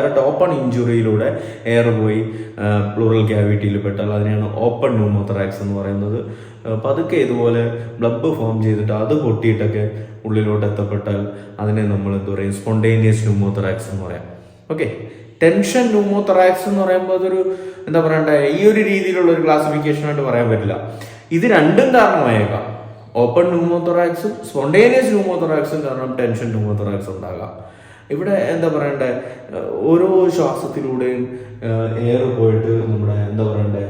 Direct open ഇഞ്ചുറിയിലൂടെ air പോയി plural ക്യാവിറ്റിയിൽ പെട്ടാൽ അതിനെയാണ് open pneumothorax എന്ന് പറയുന്നത്. പതുക്കെ ഇതുപോലെ ബ്ലബ് ഫോം ചെയ്തിട്ട് അത് പൊട്ടിയിട്ടൊക്കെ ഉള്ളിലോട്ട് എത്തപ്പെട്ടാൽ അതിനെ നമ്മൾ എന്താ പറയുക സ്പോണ്ടേനിയസ് ന്യൂമോതൊറാക്സ് എന്ന് പറയാം. ഓക്കെ, ടെൻഷൻ ന്യൂമോതൊറാക്സ് എന്ന് പറയുമ്പോൾ അതൊരു എന്താ പറയണ്ടേ ഈ ഒരു രീതിയിലുള്ള ഒരു ക്ലാസിഫിക്കേഷൻ ആയിട്ട് പറയാൻ പറ്റില്ല. ഇത് രണ്ടും കാരണമായേക്കാം. ഓപ്പൺ ന്യൂമോതൊറാക്സും സ്പോണ്ടേനിയസ് ന്യൂമോതൊറാക്സും കാരണം ടെൻഷൻ ന്യൂമോതൊറാക്സ് ഉണ്ടാകാം. ഇവിടെ എന്താ പറയണ്ടേ ഓരോ ശ്വാസത്തിലൂടെയും എയർ പോയിട്ട് നമ്മുടെ എന്താ പറയണ്ടേ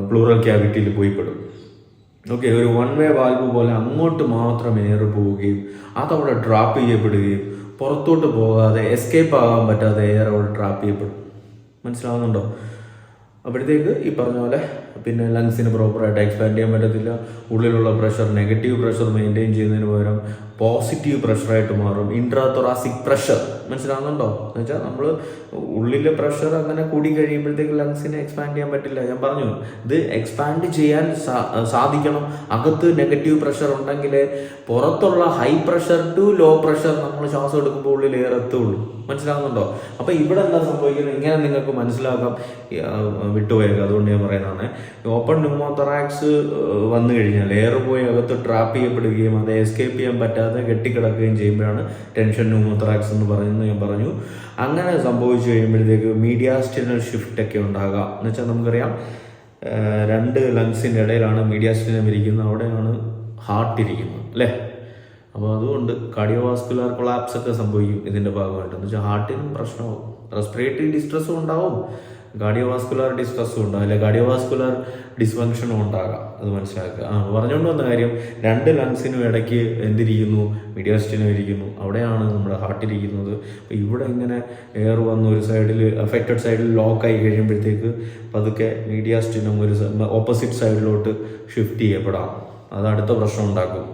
പ്ലൂറൽ ക്യാവിറ്റിയിൽ പോയി പെടും. ഓക്കെ, ഒരു വൺ വേ വാൽവ് പോലെ അങ്ങോട്ട് മാത്രം എയർ പോവുകയും അതവിടെ ട്രാപ്പ് ചെയ്യപ്പെടുകയും പുറത്തോട്ട് പോകാതെ എസ്കേപ്പ് ആകാൻ പറ്റാതെ എയർ അവിടെ ട്രാപ്പ് ചെയ്യപ്പെടും. മനസ്സിലാവുന്നുണ്ടോ? അപ്പോഴത്തേക്ക് ഈ പറഞ്ഞ പോലെ പിന്നെ ലങ്സിന് പ്രോപ്പറായിട്ട് എക്സ്പാൻഡ് ചെയ്യാൻ പറ്റത്തില്ല. ഉള്ളിലുള്ള പ്രഷർ നെഗറ്റീവ് പ്രഷർ മെയിൻറ്റെയിൻ ചെയ്യുന്നതിന് പകരം പോസിറ്റീവ് പ്രഷറായിട്ട് മാറും. ഇൻട്രാതൊറാസിക് പ്രഷർ മനസ്സിലാവുന്നുണ്ടോ? എന്ന് വെച്ചാൽ നമ്മൾ ഉള്ളിലെ പ്രഷർ അങ്ങനെ കൂടി കഴിയുമ്പോഴത്തേക്ക് ലങ്സിനെ എക്സ്പാൻഡ് ചെയ്യാൻ പറ്റില്ല. ഞാൻ പറഞ്ഞു ഇത് എക്സ്പാൻഡ് ചെയ്യാൻ സാധിക്കണം. അകത്ത് നെഗറ്റീവ് പ്രഷർ ഉണ്ടെങ്കിൽ പുറത്തുള്ള high pressure to low pressure നമ്മൾ ശ്വാസം എടുക്കുമ്പോൾ ഉള്ളിൽ എയർ എത്തുള്ളൂ. മനസ്സിലാവുന്നുണ്ടോ? അപ്പൊ ഇവിടെ എന്താ സംഭവിക്കുന്നത് ഇങ്ങനെ നിങ്ങൾക്ക് മനസ്സിലാക്കാം. വിട്ടുപോയേക്കാം, അതുകൊണ്ട് ഞാൻ പറയുന്നതാണ്. ഓപ്പൺ ന്യൂമോതൊറാക്സ് വന്നു കഴിഞ്ഞാൽ എയർ പോയി അകത്ത് ട്രാപ്പ് ചെയ്യപ്പെടുകയും അത് എസ്കേപ്പ് ചെയ്യാൻ പറ്റാതെ കെട്ടിക്കിടക്കുകയും ചെയ്യുമ്പോഴാണ് ടെൻഷൻ ന്യൂമോതൊറാക്സ് എന്ന് പറയുന്നത് ഞാൻ പറഞ്ഞു. അങ്ങനെ സംഭവിച്ചു കഴിയുമ്പോഴത്തേക്ക് മീഡിയാസ്റ്റിനൽ ഷിഫ്റ്റ് ഒക്കെ ഉണ്ടാകാം. എന്ന് വെച്ചാൽ നമുക്കറിയാം രണ്ട് ലങ്സിൻ്റെ ഇടയിലാണ് മീഡിയാസ്റ്റിനം ഇരിക്കുന്നത്, അവിടെയാണ് ഹാർട്ട് ഇരിക്കുന്നത് അല്ലേ. അപ്പോൾ അതുകൊണ്ട് കാർഡിയോവാസ്കുലർ കൊളാപ്സ് ഒക്കെ സംഭവിക്കും ഇതിൻ്റെ ഭാഗമായിട്ട്. എന്ന് വെച്ചാൽ ഹാർട്ടിനും പ്രശ്നമാവും, റെസ്പിറേറ്ററി ഡിസ്ട്രസ്സും ഉണ്ടാവും, കാർഡിയോവാസ്കുലർ ഡിസ്ട്രസ്സും ഉണ്ടാവും, അല്ലെ കാർഡിയോവാസ്കുലർ ഡിസ്ഫങ്ഷനും ഉണ്ടാകാം. അത് മനസ്സിലാക്കുക. പറഞ്ഞുകൊണ്ട് വന്ന കാര്യം രണ്ട് ലങ്സിനും ഇടയ്ക്ക് എന്തിരിക്കുന്നു, മീഡിയാസ്റ്റിനം ഇരിക്കുന്നു, അവിടെയാണ് നമ്മുടെ ഹാർട്ട് ഇരിക്കുന്നത്. അപ്പോൾ ഇവിടെ ഇങ്ങനെ എയർ വന്ന് ഒരു സൈഡിൽ അഫക്റ്റഡ് സൈഡിൽ ലോക്കായി കഴിയുമ്പോഴത്തേക്ക് പതുക്കെ മീഡിയാസ്റ്റിനം ഒരു ഓപ്പോസിറ്റ് സൈഡിലോട്ട് ഷിഫ്റ്റ് ചെയ്യപ്പെടാം. അത് അടുത്ത പ്രശ്നം ഉണ്ടാക്കും.